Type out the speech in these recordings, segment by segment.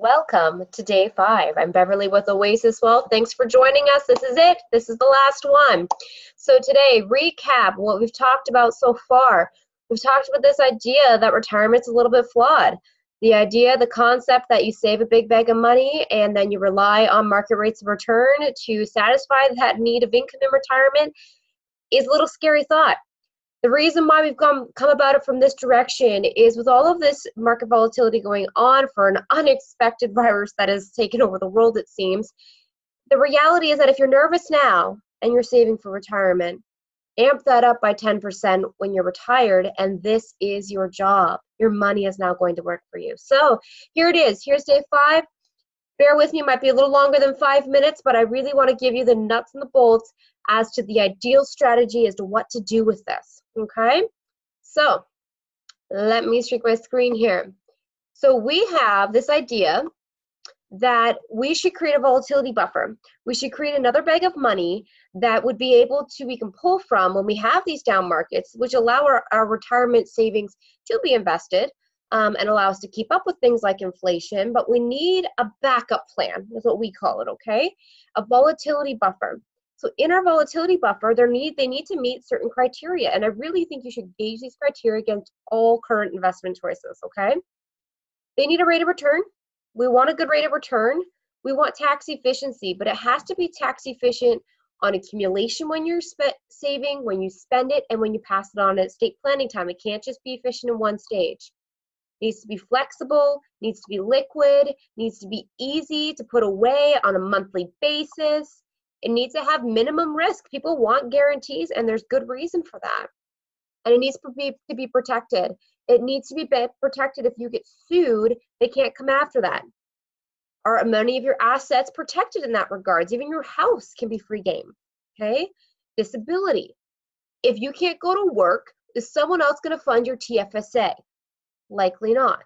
Welcome to day 5. I'm Beverly with Oasis Wealth. Thanks for joining us. This is it. This is the last one. So today, recap what we've talked about so far. We've talked about this idea that retirement's a little bit flawed. The concept that you save a big bag of money and then you rely on market rates of return to satisfy that need of income in retirement is a little scary thought. The reason why we've come about it from this direction is with all of this market volatility going on for an unexpected virus that has taken over the world, it seems, the reality is that if you're nervous now and you're saving for retirement, amp that up by 10% when you're retired, and this is your job. Your money is now going to work for you. So here it is. Here's day 5. Bear with me, it might be a little longer than 5 minutes, but I really want to give you the nuts and the bolts as to the ideal strategy as to what to do with this, okay? So let me streak my screen here. So we have this idea that we should create a volatility buffer. We should create another bag of money that would be able to, we can pull from when we have these down markets, which allow our retirement savings to be invested. And allow us to keep up with things like inflation, but we need a backup plan, is what we call it, okay? A volatility buffer. So in our volatility buffer, they need to meet certain criteria, and I really think you should gauge these criteria against all current investment choices, okay? They need a rate of return. We want a good rate of return. We want tax efficiency, but it has to be tax efficient on accumulation when you're saving, when you spend it, and when you pass it on at estate planning time. It can't just be efficient in one stage. Needs to be flexible, needs to be liquid, needs to be easy to put away on a monthly basis. It needs to have minimum risk. People want guarantees, and there's good reason for that. And it needs to be protected. It needs to be protected if you get sued, they can't come after that. Are many of your assets protected in that regards? Even your house can be free game, okay? Disability. If you can't go to work, is someone else going to fund your TFSA? Likely not.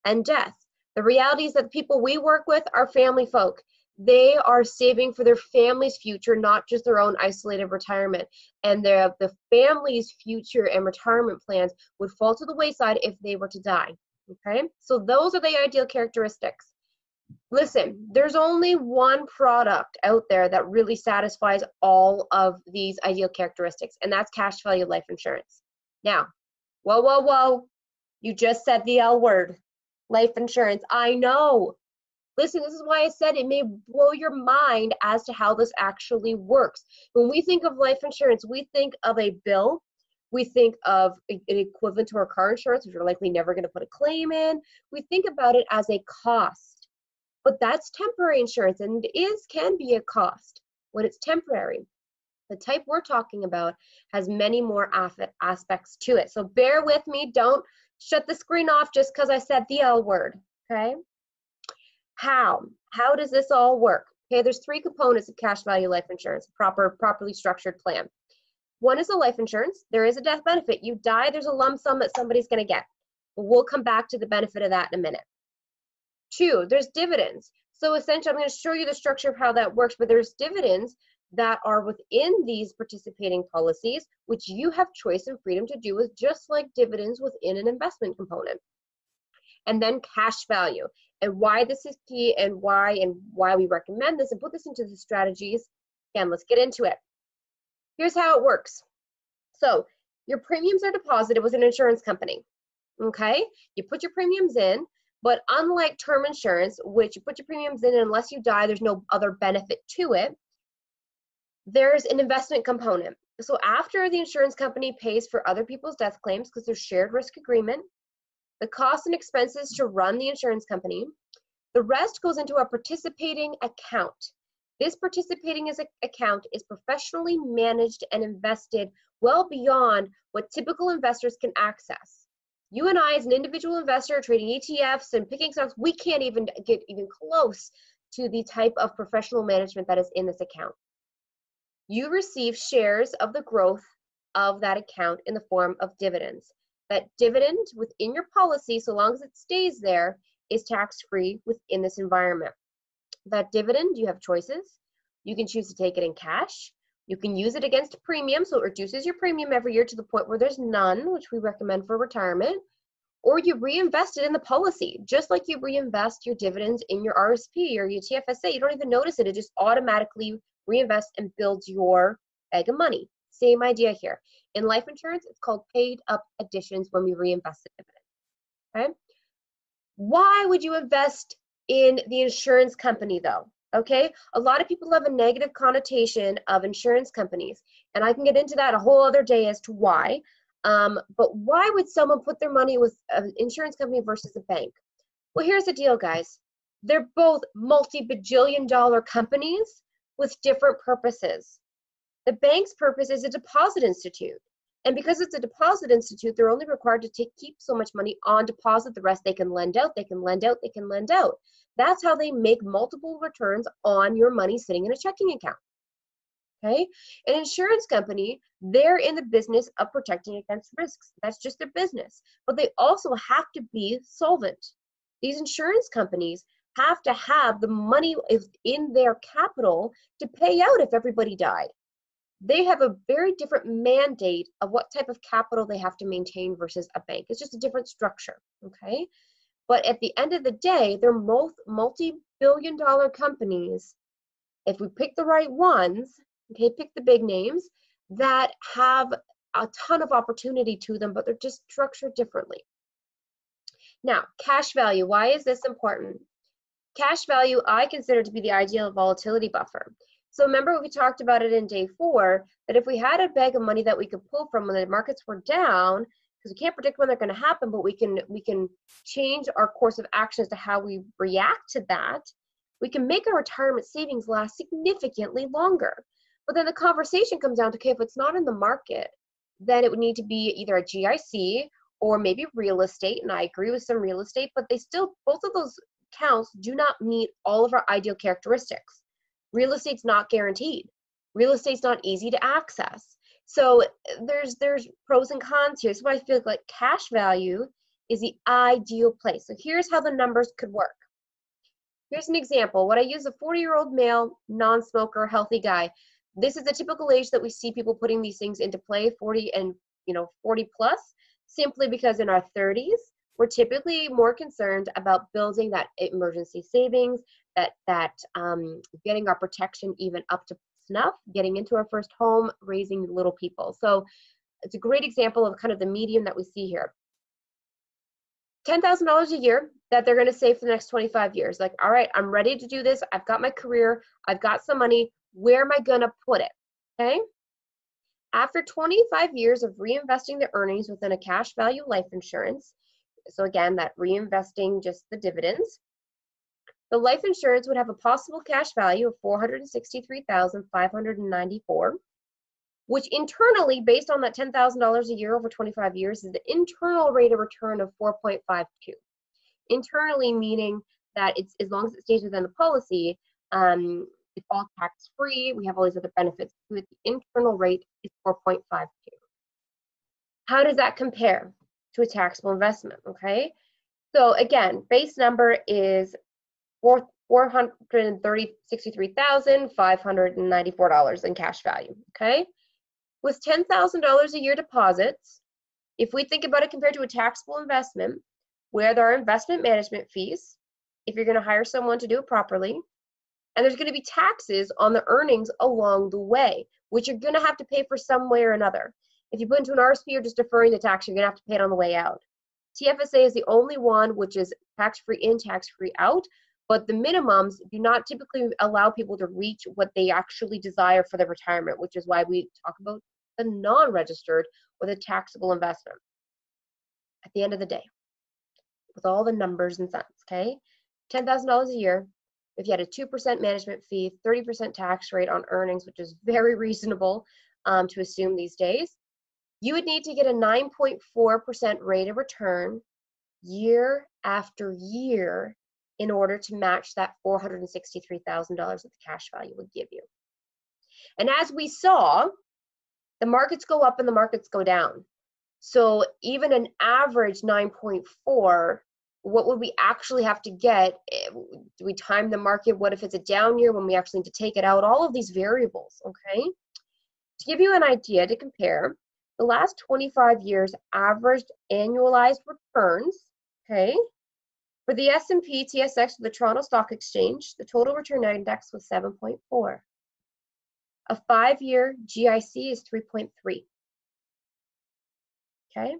And death. The reality is that the people we work with are family folk. They are saving for their family's future, not just their own isolated retirement. And the family's future and retirement plans would fall to the wayside if they were to die. Okay? So those are the ideal characteristics. Listen, there's only one product out there that really satisfies all of these ideal characteristics, and that's cash value life insurance. Now, whoa. You just said the L word, life insurance. I know. Listen, this is why I said it may blow your mind as to how this actually works. When we think of life insurance, we think of a bill. We think of an equivalent to our car insurance, which you're likely never going to put a claim in. We think about it as a cost. But that's temporary insurance, and it can be a cost when it's temporary. The type we're talking about has many more aspects to it. So bear with me. Don't shut the screen off just because I said the L word, okay? How does this all work? Okay, there's 3 components of cash value life insurance, properly structured plan. One is a life insurance. There is a death benefit. You die, there's a lump sum that somebody's going to get. But we'll come back to the benefit of that in a minute. 2, there's dividends. So essentially, I'm going to show you the structure of how that works, but there's dividends that are within these participating policies, which you have choice and freedom to do with, just like dividends within an investment component. And then cash value, and why this is key, and why we recommend this and put this into the strategies. Again, let's get into it. Here's how it works. So your premiums are deposited with an insurance company, okay? You put your premiums in, but unlike term insurance, which you put your premiums in and unless you die, there's no other benefit to it, there's an investment component. So after the insurance company pays for other people's death claims, because there's shared risk agreement, the costs and expenses to run the insurance company, the rest goes into a participating account. This participating account is professionally managed and invested well beyond what typical investors can access. You and I, as an individual investor trading ETFs and picking stocks, we can't even get even close to the type of professional management that is in this account. You receive shares of the growth of that account in the form of dividends. That dividend within your policy, so long as it stays there, is tax-free within this environment. That dividend, you have choices. You can choose to take it in cash. You can use it against a premium, so it reduces your premium every year to the point where there's none, which we recommend for retirement. or you reinvest it in the policy, just like you reinvest your dividends in your RSP or your TFSA. You don't even notice it. It just automatically reinvests and builds your bag of money. Same idea here. In life insurance, it's called paid up additions when we reinvest the dividend. Okay? Why would you invest in the insurance company though? Okay, a lot of people have a negative connotation of insurance companies, and I can get into that a whole other day as to why. But why would someone put their money with an insurance company versus a bank? Well, here's the deal, guys. They're both multi-bajillion-dollar companies with different purposes. The bank's purpose is a deposit institute. And because it's a deposit institute, they're only required to keep so much money on deposit. The rest they can lend out, they can lend out, they can lend out. That's how they make multiple returns on your money sitting in a checking account. Okay? An insurance company, they're in the business of protecting against risks. That's just their business. But they also have to be solvent. These insurance companies have to have the money in their capital to pay out if everybody died. They have a very different mandate of what type of capital they have to maintain versus a bank. It's just a different structure, okay? But at the end of the day, they're both multi-billion-dollar companies. If we pick the right ones, okay, pick the big names that have a ton of opportunity to them, but they're just structured differently. Now, cash value. Why is this important? Cash value, I consider to be the ideal volatility buffer. So remember we talked about it in day 4, that if we had a bag of money that we could pull from when the markets were down, because we can't predict when they're going to happen, but we can change our course of action as to how we react to that, we can make our retirement savings last significantly longer. But then the conversation comes down to, okay, if it's not in the market, then it would need to be either a GIC or maybe real estate, and I agree with some real estate, but they still, both of those accounts do not meet all of our ideal characteristics. Real estate's not guaranteed. Real estate's not easy to access. So there's pros and cons here. So I feel like cash value is the ideal place. So here's how the numbers could work. Here's an example. What I use, a 40-year-old male, non-smoker, healthy guy. This is the typical age that we see people putting these things into play, 40 and 40 plus, simply because in our 30s, we're typically more concerned about building that emergency savings, that getting our protection even up to snuff, getting into our first home, raising little people. So it's a great example of kind of the medium that we see here. $10,000 a year that they're going to save for the next 25 years. Like, all right, I'm ready to do this. I've got my career. I've got some money. Where am I going to put it? Okay. After 25 years of reinvesting the earnings within a cash value life insurance, so again, that reinvesting just the dividends, the life insurance would have a possible cash value of $463,594, which internally, based on that $10,000 a year over 25 years, is the internal rate of return of 4.52. Internally meaning that it's, as long as it stays within the policy, it's all tax-free. We have all these other benefits to it. The internal rate is 4.52. How does that compare to a taxable investment? Okay, so again, base number is $463,594 in cash value. Okay, with $10,000 a year deposits, if we think about it compared to a taxable investment, where there are investment management fees, if you're going to hire someone to do it properly, and there's going to be taxes on the earnings along the way, which you're going to have to pay for some way or another. If you put into an RSP, you're just deferring the tax, you're going to have to pay it on the way out. TFSA is the only one which is tax-free in, tax-free out, but the minimums do not typically allow people to reach what they actually desire for their retirement, which is why we talk about the non-registered or the taxable investment. At the end of the day, with all the numbers and cents, okay? $10,000 a year, if you had a 2% management fee, 30% tax rate on earnings, which is very reasonable to assume these days, you would need to get a 9.4% rate of return year after year in order to match that $463,000 that the cash value would give you. And as we saw, the markets go up and the markets go down. So even an average 9.4, what would we actually have to get? Do we time the market? What if it's a down year when we actually need to take it out? All of these variables, okay? To give you an idea to compare, The last 25 years averaged annualized returns, okay, for the S&P TSX, the Toronto Stock Exchange, the total return index was 7.4. A 5-year GIC is 3.3. Okay,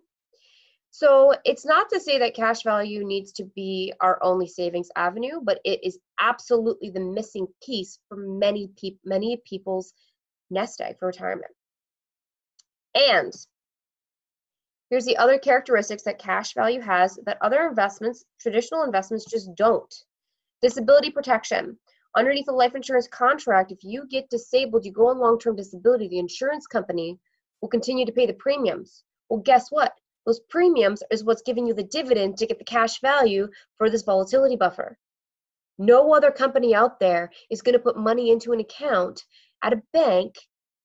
so it's not to say that cash value needs to be our only savings avenue, but it is absolutely the missing piece for many people's nest egg for retirement. And here's the other characteristics that cash value has that other investments, traditional investments, just don't. Disability protection. Underneath a life insurance contract, if you get disabled, you go on long-term disability, the insurance company will continue to pay the premiums. Well, guess what? Those premiums is what's giving you the dividend to get the cash value for this volatility buffer. No other company out there is going to put money into an account at a bank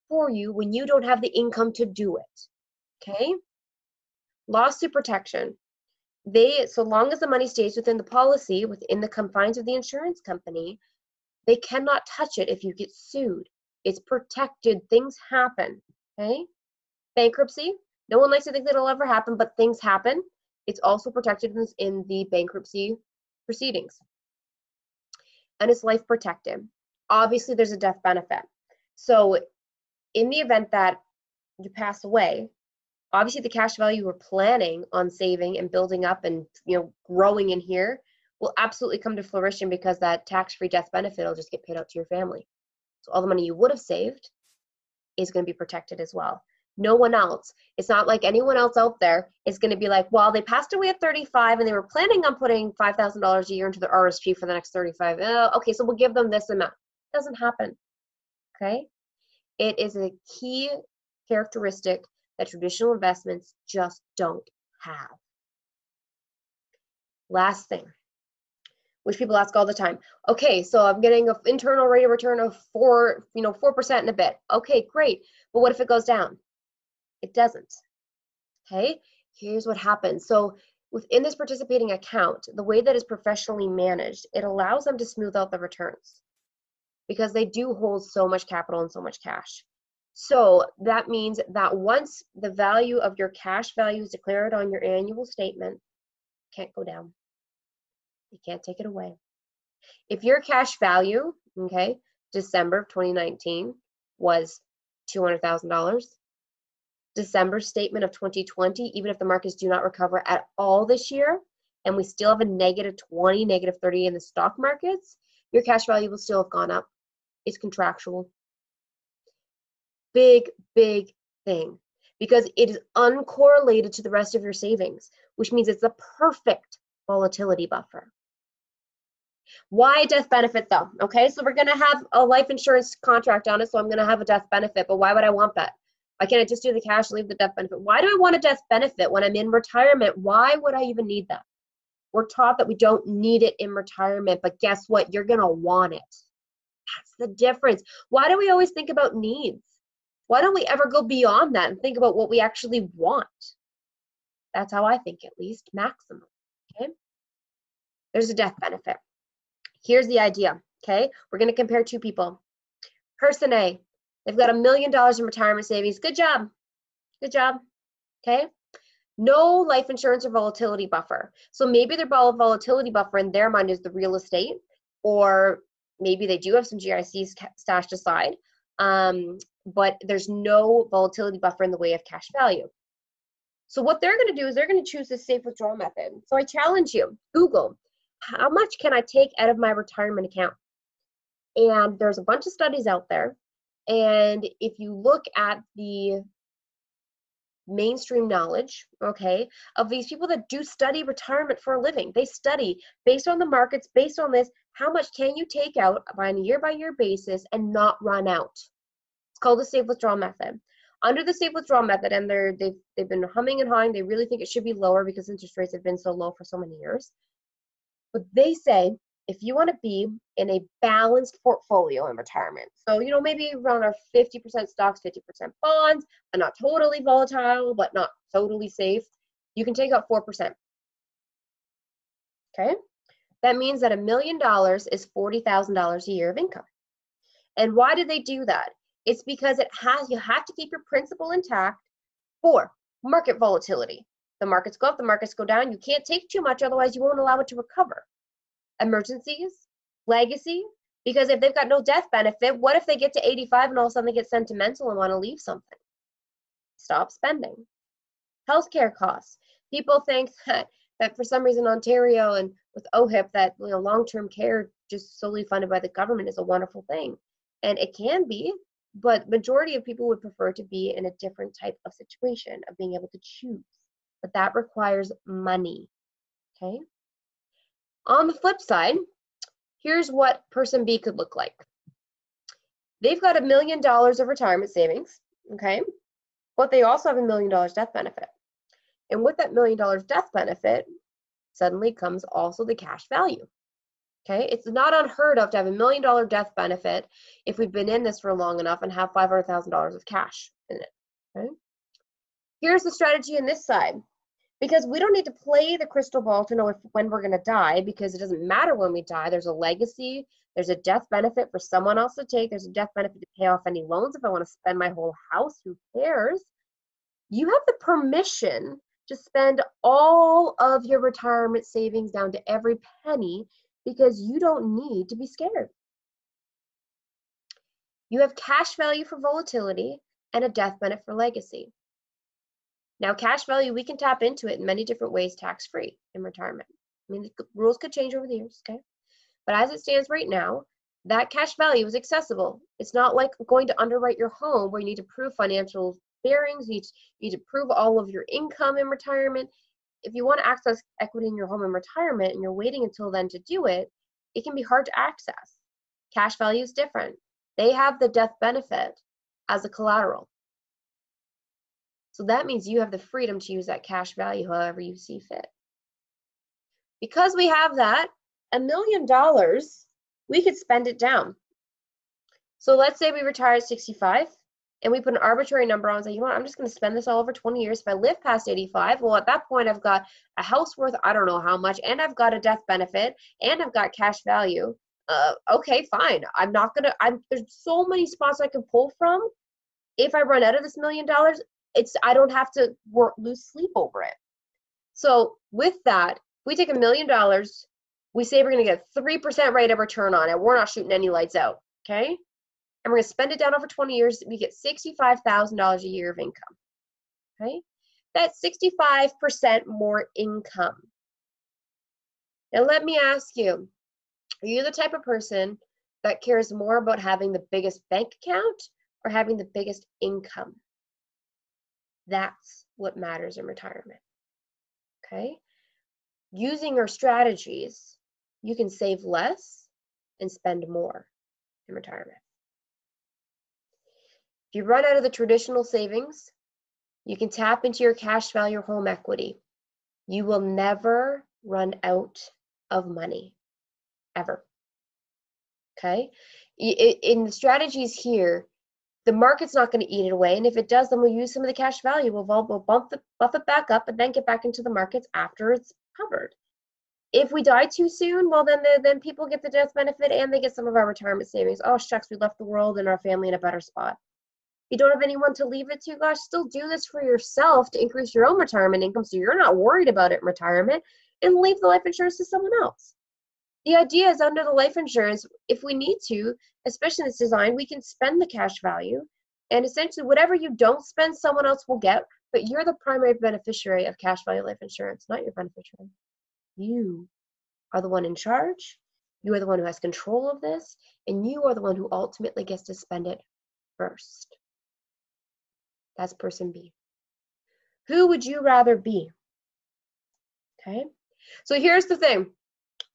for you when you don't have the income to do it. Okay? Lawsuit protection. So long as the money stays within the policy, within the confines of the insurance company, they cannot touch it if you get sued. It's protected. Things happen. Okay? Bankruptcy. No one likes to think that it'll ever happen, but things happen. It's also protected in the bankruptcy proceedings. And it's life protected. Obviously, there's a death benefit. So in the event that you pass away, obviously the cash value we're planning on saving and building up and growing in here will absolutely come to fruition, because that tax-free death benefit will just get paid out to your family. So all the money you would have saved is going to be protected as well. No one else. It's not like anyone else out there is going to be like, well, they passed away at 35 and they were planning on putting $5,000 a year into their RSP for the next 35. Okay, so we'll give them this amount. It doesn't happen. Okay? It is a key characteristic that traditional investments just don't have. Last thing, which people ask all the time. Okay, so I'm getting an internal rate of return of 4% and a bit. Okay, great. But what if it goes down? It doesn't. Okay, here's what happens. So within this participating account, the way that is professionally managed, it allows them to smooth out the returns because they do hold so much capital and so much cash. So that means that once the value of your cash value is declared on your annual statement, it can't go down. You can't take it away. If your cash value, okay, December of 2019 was $200,000, December statement of 2020, even if the markets do not recover at all this year, and we still have a -20, -30 in the stock markets, your cash value will still have gone up. It's contractual. Big, big thing, because it is uncorrelated to the rest of your savings, which means it's the perfect volatility buffer. Why death benefit though? Okay, so we're going to have a life insurance contract on it, so I'm going to have a death benefit, but why would I want that? Why can't I just do the cash and leave the death benefit? Why do I want a death benefit when I'm in retirement? Why would I even need that? We're taught that we don't need it in retirement, but guess what? You're going to want it. That's the difference. Why do we always think about needs? Why don't we ever go beyond that and think about what we actually want? That's how I think, at least, maximum. Okay? There's a death benefit. Here's the idea, okay? We're going to compare two people. Person A, they've got $1 million in retirement savings. Good job. Good job. Okay? No life insurance or volatility buffer. So maybe their volatility buffer in their mind is the real estate, or maybe they do have some GICs stashed aside, but there's no volatility buffer in the way of cash value. So what they're going to do is they're going to choose the safe withdrawal method. So I challenge you, Google, how much can I take out of my retirement account? And there's a bunch of studies out there. And if you look at the mainstream knowledge, okay, of these people that do study retirement for a living, they study based on the markets, based on this, how much can you take out on a year-by-year basis and not run out? It's called the safe withdrawal method. Under the safe withdrawal method, and they've been humming and hawing, they really think it should be lower because interest rates have been so low for so many years. But they say, if you want to be in a balanced portfolio in retirement, so, maybe around our 50% stocks, 50% bonds, but not totally volatile, but not totally safe, you can take out 4%. Okay? That means that $1 million is $40,000 a year of income. And why did they do that? It's because you have to keep your principal intact, 4, market volatility. The markets go up, the markets go down. You can't take too much, otherwise you won't allow it to recover. Emergencies, legacy, because if they've got no death benefit, what if they get to 85 and all of a sudden they get sentimental and want to leave something? Stop spending. Healthcare costs. People think that for some reason Ontario and with OHIP that long-term care just solely funded by the government is a wonderful thing. And it can be, but majority of people would prefer to be in a different type of situation of being able to choose. But that requires money, okay? On the flip side, here's what person B could look like. They've got $1 million of retirement savings, okay? But they also have $1 million death benefit. And with that $1 million death benefit, suddenly comes also the cash value, okay? It's not unheard of to have $1 million death benefit if we've been in this for long enough and have $500,000 of cash in it, okay? Here's the strategy on this side. Because we don't need to play the crystal ball to know when we're going to die, because it doesn't matter when we die. There's a legacy. There's a death benefit for someone else to take. There's a death benefit to pay off any loans if I want to spend my whole house. Who cares? You have the permission to spend all of your retirement savings down to every penny because you don't need to be scared. You have cash value for volatility and a death benefit for legacy. Now, cash value, we can tap into it in many different ways tax-free in retirement. I mean, the rules could change over the years, okay? But as it stands right now, that cash value is accessible. It's not like going to underwrite your home where you need to prove financial bearings, you need to prove all of your income in retirement. If you want to access equity in your home in retirement and you're waiting until then to do it, it can be hard to access. Cash value is different. They have the death benefit as a collateral. So that means you have the freedom to use that cash value however you see fit. Because we have that, $1 million, we could spend it down. So let's say we retire at 65 and we put an arbitrary number on and say, you know what, I'm just going to spend this all over 20 years. If I live past 85, well, at that point, I've got a house worth I don't know how much, and I've got a death benefit, and I've got cash value. Okay, fine. There's so many spots I can pull from. If I run out of this $1 million, I don't have to lose sleep over it. So with that, if we take $1 million, we say we're going to get 3% rate of return on it. We're not shooting any lights out, okay? And we're going to spend it down over 20 years. We get $65,000 a year of income, okay? That's 65% more income. Now let me ask you, are you the type of person that cares more about having the biggest bank account or having the biggest income? That's what matters in retirement, okay? Using our strategies, you can save less and spend more in retirement. If you run out of the traditional savings, you can tap into your cash value or home equity. You will never run out of money, ever, okay? In the strategies here, the market's not going to eat it away, and if it does, then we'll use some of the cash value. We'll buff it back up and then get back into the markets after it's covered. If we die too soon, well, then people get the death benefit and they get some of our retirement savings. Oh, shucks, we left the world and our family in a better spot. If you don't have anyone to leave it to, gosh, still do this for yourself to increase your own retirement income so you're not worried about it in retirement, and leave the life insurance to someone else. The idea is under the life insurance, if we need to, especially in this design, we can spend the cash value, and essentially whatever you don't spend, someone else will get, but you're the primary beneficiary of cash value life insurance, not your beneficiary. You are the one in charge, you are the one who has control of this, and you are the one who ultimately gets to spend it first. That's person B. Who would you rather be? Okay, so here's the thing.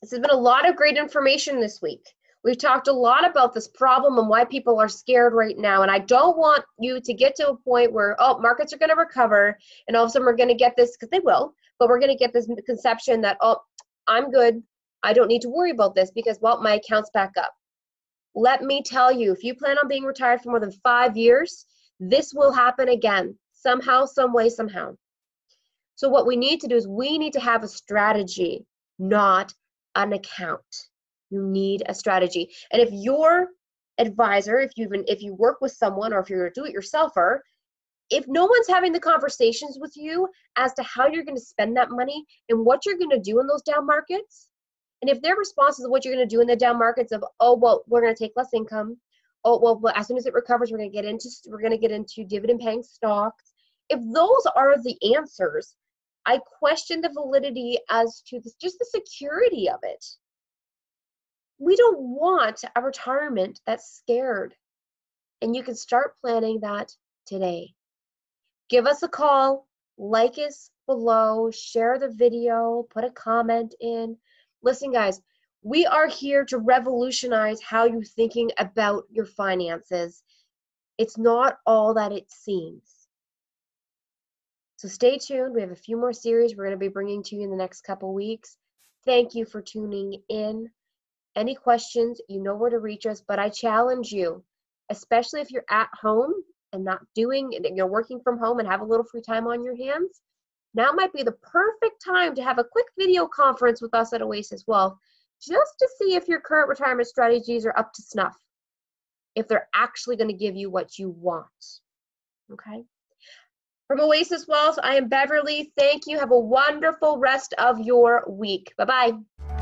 This has been a lot of great information this week. We've talked a lot about this problem and why people are scared right now. And I don't want you to get to a point where, oh, markets are going to recover and all of a sudden we're going to get this, because they will, but we're going to get this conception that, oh, I'm good. I don't need to worry about this because, well, my account's back up. Let me tell you, if you plan on being retired for more than 5 years, this will happen again, somehow, some way, somehow. So what we need to do is we need to have a strategy, not an account. You need a strategy. And if your advisor, if you work with someone or if you're a do-it-yourselfer, if no one's having the conversations with you as to how you're going to spend that money and what you're going to do in those down markets, and if their response is what you're going to do in the down markets of, oh, well, we're going to take less income. Oh, well, as soon as it recovers, we're going to get into dividend paying stocks. If those are the answers, I question the validity as to just the security of it. We don't want a retirement that's scared. And you can start planning that today. Give us a call, like us below, share the video, put a comment in. Listen, guys, we are here to revolutionize how you're thinking about your finances. It's not all that it seems. So stay tuned. We have a few more series we're going to be bringing to you in the next couple weeks. Thank you for tuning in. Any questions, you know where to reach us, but I challenge you, especially if you're at home and you're working from home and have a little free time on your hands, now might be the perfect time to have a quick video conference with us at Oasis Wealth, just to see if your current retirement strategies are up to snuff, if they're actually going to give you what you want. Okay? From Oasis Wealth, I am Beverly. Thank you. Have a wonderful rest of your week. Bye-bye.